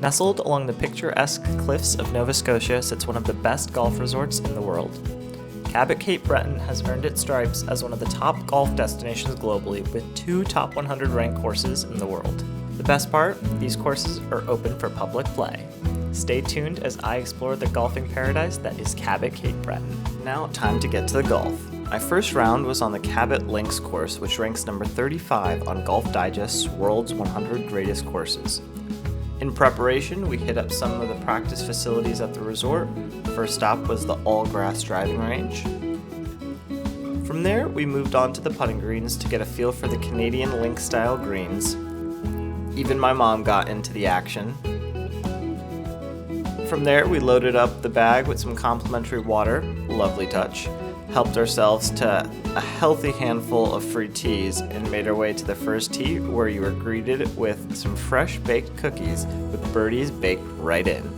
Nestled along the picturesque cliffs of Nova Scotia sits one of the best golf resorts in the world. Cabot Cape Breton has earned its stripes as one of the top golf destinations globally with 2 top 100 ranked courses in the world. The best part? These courses are open for public play. Stay tuned as I explore the golfing paradise that is Cabot Cape Breton. Now, time to get to the golf. My first round was on the Cabot Links course, which ranks number 35 on Golf Digest's World's 100 Greatest Courses. In preparation, we hit up some of the practice facilities at the resort. First stop was the all-grass driving range. From there, we moved on to the putting greens to get a feel for the Canadian link-style greens. Even my mom got into the action. From there, we loaded up the bag with some complimentary water, lovely touch, helped ourselves to a healthy handful of free teas, and made our way to the first tee where you were greeted with some fresh baked cookies with birdies baked right in.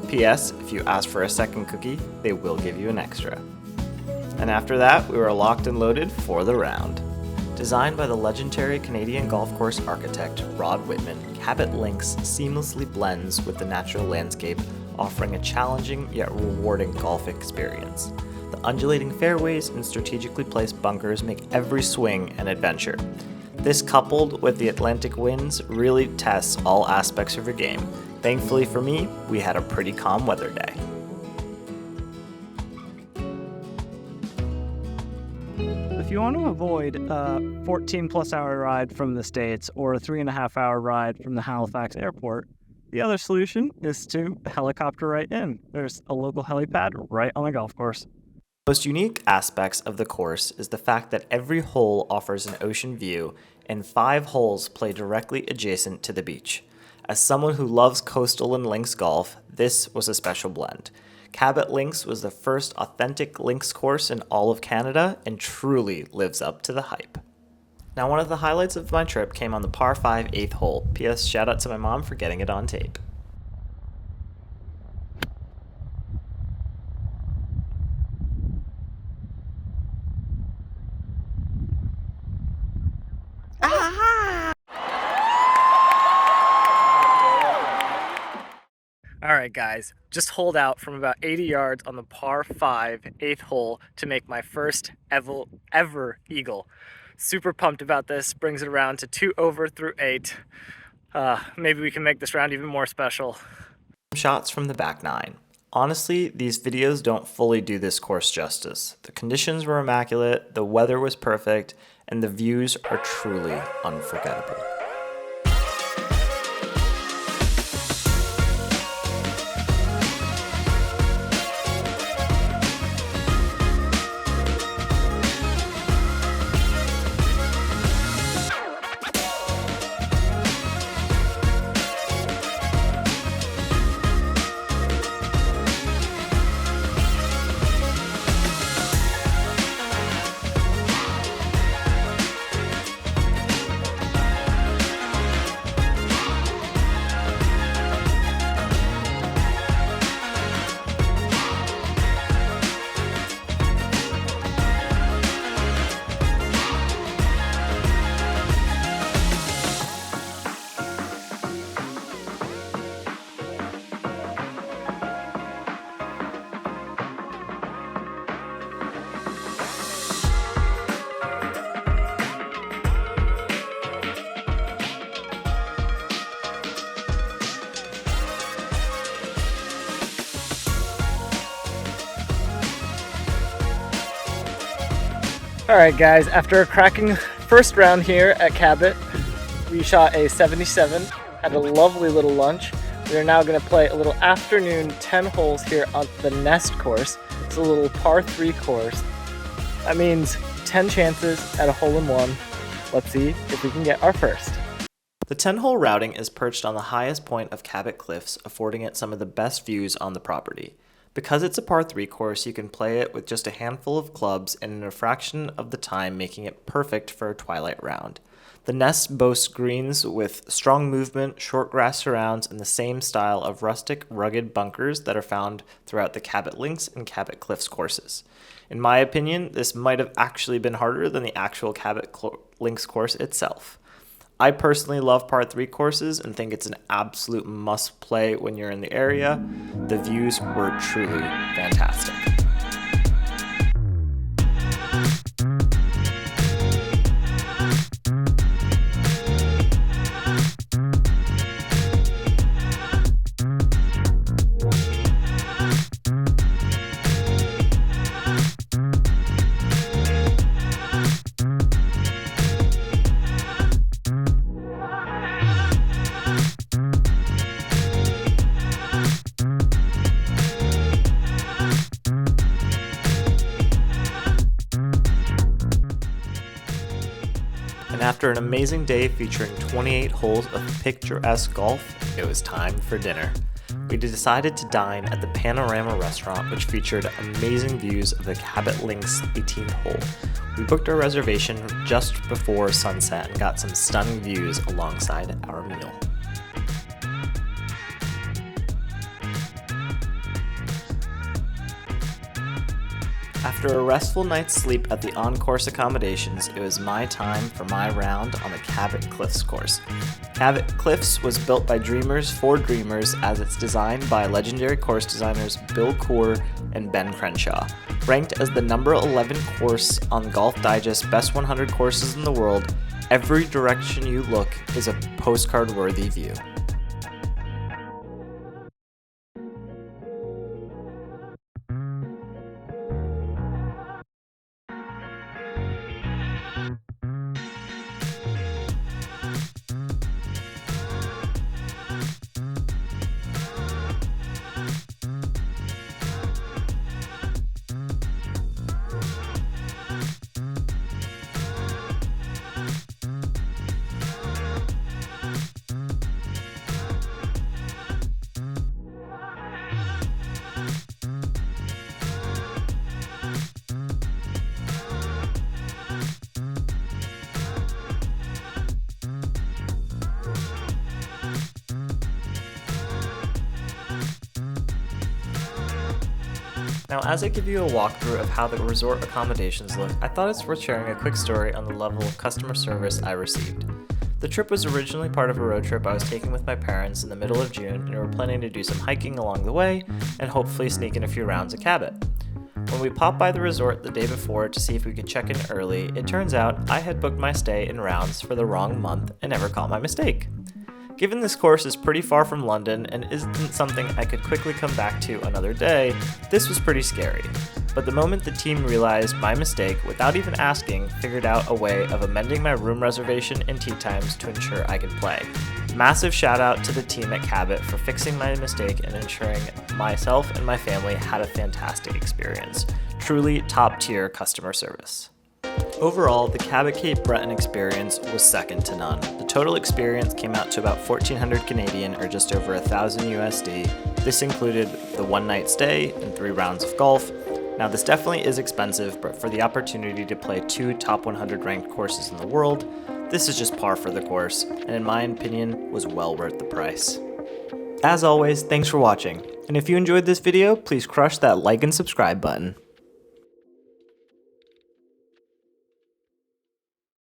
P.S. If you ask for a second cookie, they will give you an extra. And after that, we were locked and loaded for the round. Designed by the legendary Canadian golf course architect Rod Whitman, Cabot Links seamlessly blends with the natural landscape, offering a challenging yet rewarding golf experience. The undulating fairways and strategically placed bunkers make every swing an adventure. This, coupled with the Atlantic winds, really tests all aspects of your game. Thankfully for me, we had a pretty calm weather day. If you want to avoid a 14-plus hour ride from the States or a 3.5-hour ride from the Halifax airport, the other solution is to helicopter right in. There's a local helipad right on the golf course. The most unique aspects of the course is the fact that every hole offers an ocean view and 5 holes play directly adjacent to the beach. As someone who loves coastal and links golf, this was a special blend. Cabot Links was the first authentic links course in all of Canada and truly lives up to the hype. Now, one of the highlights of my trip came on the par 5 8th hole. P.S. Shout out to my mom for getting it on tape. Alright guys, just holed out from about 80 yards on the par 5 8th hole to make my first ever eagle. Super pumped about this, brings it around to 2 over through 8. Maybe we can make this round even more special. Shots from the back 9. Honestly, these videos don't fully do this course justice. The conditions were immaculate, the weather was perfect, and the views are truly unforgettable. Alright guys, after a cracking first round here at Cabot, we shot a 77, had a lovely little lunch. We are now going to play a little afternoon 10 holes here on the Nest course. It's a little par 3 course. That means 10 chances at a hole-in-one. Let's see if we can get our first. The 10-hole routing is perched on the highest point of Cabot Cliffs, affording it some of the best views on the property. Because it's a par 3 course, you can play it with just a handful of clubs and in a fraction of the time, making it perfect for a twilight round. The Nest boasts greens with strong movement, short grass surrounds, and the same style of rustic, rugged bunkers that are found throughout the Cabot Links and Cabot Cliffs courses. In my opinion, this might have actually been harder than the actual Cabot Links course itself. I personally love par 3 courses and think it's an absolute must play when you're in the area. The views were truly fantastic. And after an amazing day featuring 28 holes of picturesque golf, it was time for dinner. We decided to dine at the Panoramo restaurant, which featured amazing views of the Cabot Links 18th hole. We booked our reservation just before sunset and got some stunning views alongside our meal. After a restful night's sleep at the on-course accommodations, it was my time for my round on the Cabot Cliffs course. Cabot Cliffs was built by dreamers for dreamers, as it's designed by legendary course designers Bill Coore and Ben Crenshaw. Ranked as the number 11 course on Golf Digest's best 100 courses in the world, every direction you look is a postcard-worthy view. Now, as I give you a walkthrough of how the resort accommodations look, I thought it's worth sharing a quick story on the level of customer service I received. The trip was originally part of a road trip I was taking with my parents in the middle of June, and we were planning to do some hiking along the way and hopefully sneak in a few rounds at Cabot. When we popped by the resort the day before to see if we could check in early, it turns out I had booked my stay in Rounds for the wrong month and never caught my mistake. Given this course is pretty far from London and isn't something I could quickly come back to another day, this was pretty scary. But the moment the team realized my mistake, without even asking, figured out a way of amending my room reservation and tee times to ensure I could play. Massive shout out to the team at Cabot for fixing my mistake and ensuring myself and my family had a fantastic experience. Truly top tier customer service. Overall, the Cabot Cape Breton experience was second to none. The total experience came out to about 1,400 Canadian or just over 1,000 USD. This included the one night stay and 3 rounds of golf. Now, this definitely is expensive, but for the opportunity to play 2 top 100 ranked courses in the world, this is just par for the course, and in my opinion, was well worth the price. As always, thanks for watching, and if you enjoyed this video, please crush that like and subscribe button.